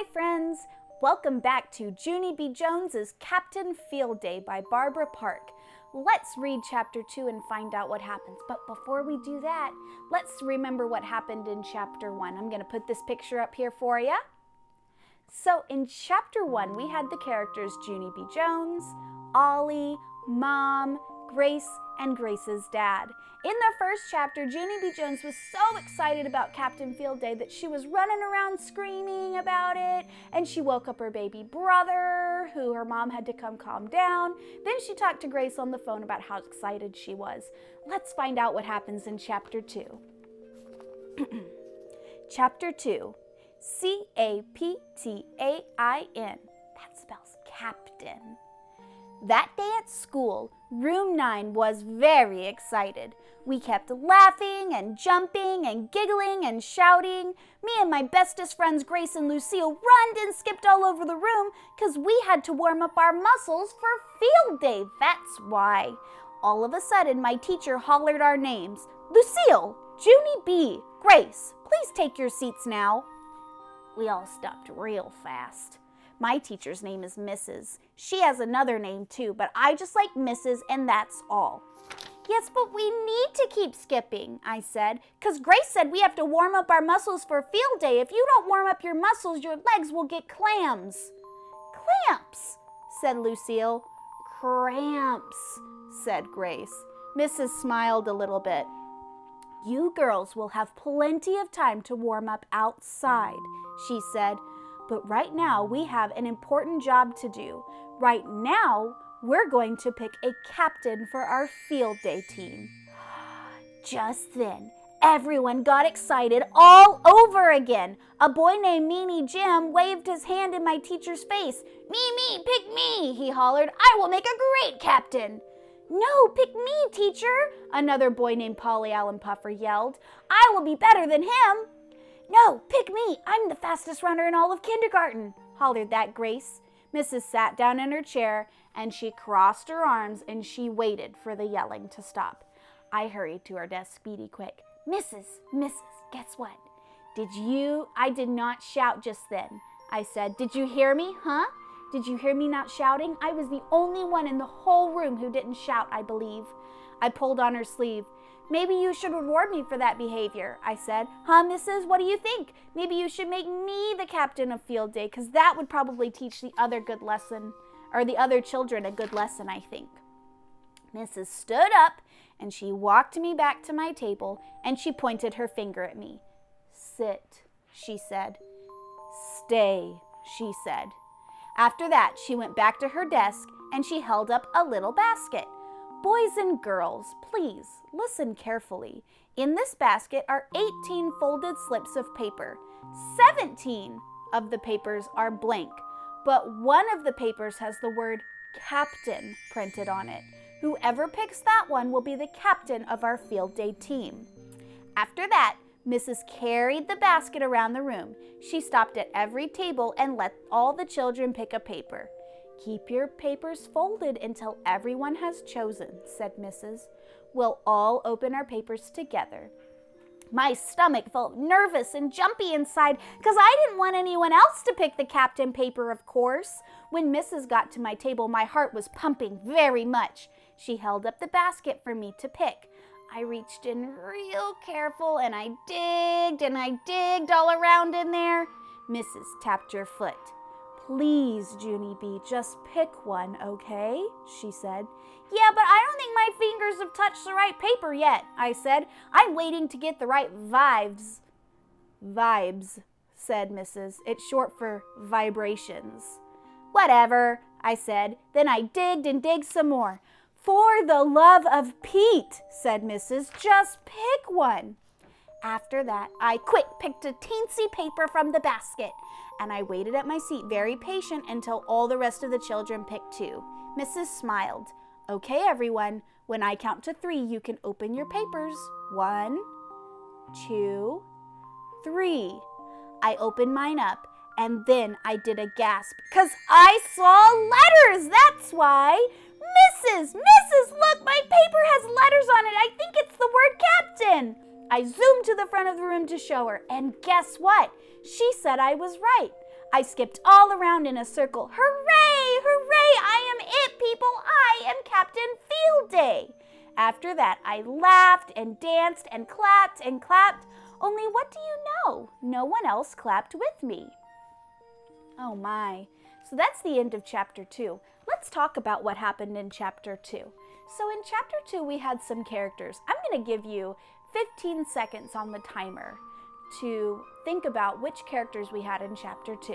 Hi friends! Welcome back to Junie B. Jones's Captain Field Day by Barbara Park. Let's read chapter 2 and find out what happens. But before we do that, let's remember what happened in chapter 1. I'm going to put this picture up here for you. So in chapter 1, we had the characters Junie B. Jones, Ollie, Mom, Grace, and Grace's dad. In the first chapter, Junie B. Jones was so excited about Captain Field Day that she was running around screaming about it, and she woke up her baby brother, who her mom had to come calm down. Then she talked to Grace on the phone about how excited she was. Let's find out what happens in chapter 2. Chapter 2, C-A-P-T-A-I-N. That spells captain. That day at school, room 9 was very excited. We kept laughing and jumping and giggling and shouting. Me and my bestest friends Grace and Lucille runned and skipped all over the room because we had to warm up our muscles for field day. That's why. All of a sudden, my teacher hollered our names. Lucille, Junie B, Grace, please take your seats now. We all stopped real fast. My teacher's name is Mrs. She has another name too, but I just like Mrs. and that's all. Yes, but we need to keep skipping, I said, because Grace said we have to warm up our muscles for field day. If you don't warm up your muscles, your legs will get clams. Clamps, said Lucille. Cramps, said Grace. Mrs. smiled a little bit. You girls will have plenty of time to warm up outside, she said. But right now, we have an important job to do. Right now, we're going to pick a captain for our field day team. Just then, everyone got excited all over again. A boy named Meanie Jim waved his hand in my teacher's face. Me, pick me, he hollered. I will make a great captain. No, pick me, teacher, another boy named Polly Allen Puffer yelled. I will be better than him. No, pick me. I'm the fastest runner in all of kindergarten, hollered that Grace. Mrs. sat down in her chair and she crossed her arms and she waited for the yelling to stop. I hurried to her desk speedy quick. Mrs., guess what? I did not shout just then. I said, did you hear me, huh? Did you hear me not shouting? I was the only one in the whole room who didn't shout, I believe. I pulled on her sleeve. Maybe you should reward me for that behavior, I said. Huh, Mrs., what do you think? Maybe you should make me the captain of field day, because that would probably teach the other children a good lesson, I think. Mrs. stood up, and she walked me back to my table, and she pointed her finger at me. Sit, she said. Stay, she said. After that, she went back to her desk, and she held up a little basket. Boys and girls, please listen carefully. In this basket are 18 folded slips of paper. 17 of the papers are blank, but one of the papers has the word captain printed on it. Whoever picks that one will be the captain of our field day team. After that, Mrs. carried the basket around the room. She stopped at every table and let all the children pick a paper. Keep your papers folded until everyone has chosen, said Mrs. We'll all open our papers together. My stomach felt nervous and jumpy inside because I didn't want anyone else to pick the captain paper, of course. When Mrs. got to my table, my heart was pumping very much. She held up the basket for me to pick. I reached in real careful and I digged all around in there. Mrs. tapped her foot. Please, Junie B, just pick one, okay? She said. Yeah, but I don't think my fingers have touched the right paper yet, I said. I'm waiting to get the right vibes. Vibes, said Mrs. It's short for vibrations. Whatever, I said. Then I digged some more. For the love of Pete, said Mrs. Just pick one. After that, I quick picked a teensy paper from the basket, and I waited at my seat very patient until all the rest of the children picked two. Mrs. smiled. Okay, everyone, when I count to 3, you can open your papers. 1, 2, 3. I opened mine up, and then I did a gasp, because I saw letters, that's why. Mrs., look, my paper has letters on it. I think it's the word captain. I zoomed to the front of the room to show her, and guess what? She said I was right. I skipped all around in a circle. Hooray! Hooray! I am it, people! I am Captain Field Day! After that, I laughed and danced and clapped and clapped. Only what do you know? No one else clapped with me. Oh my. So that's the end of chapter 2. Let's talk about what happened in chapter 2. So in chapter 2, we had some characters. I'm going to give you 15 seconds on the timer to think about which characters we had in chapter 2.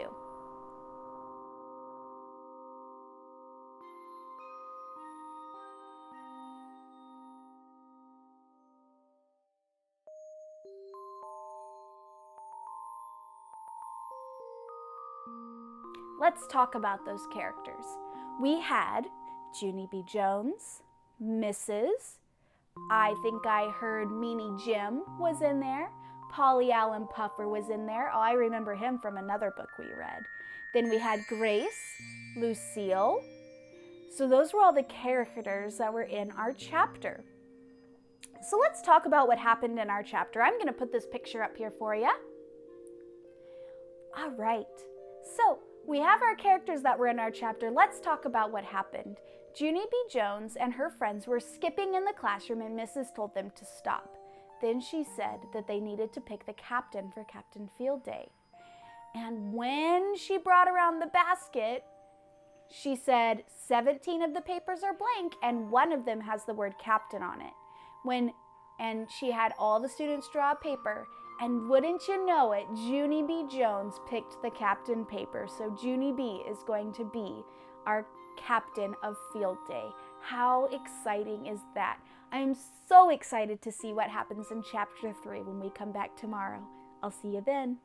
Let's talk about those characters. We had Junie B. Jones, Mrs. I think I heard Meanie Jim was in there. Polly Allen Puffer was in there. Oh, I remember him from another book we read. Then we had Grace, Lucille. So those were all the characters that were in our chapter. So let's talk about what happened in our chapter. I'm going to put this picture up here for you. All right. So we have our characters that were in our chapter. Let's talk about what happened. Junie B. Jones and her friends were skipping in the classroom and Mrs. told them to stop. Then she said that they needed to pick the captain for Captain Field Day. And when she brought around the basket, she said 17 of the papers are blank and one of them has the word captain on it. And she had all the students draw a paper. And wouldn't you know it, Junie B. Jones picked the captain paper. So Junie B. is going to be our captain of Field Day. How exciting is that? I am so excited to see what happens in chapter 3 when we come back tomorrow. I'll see you then.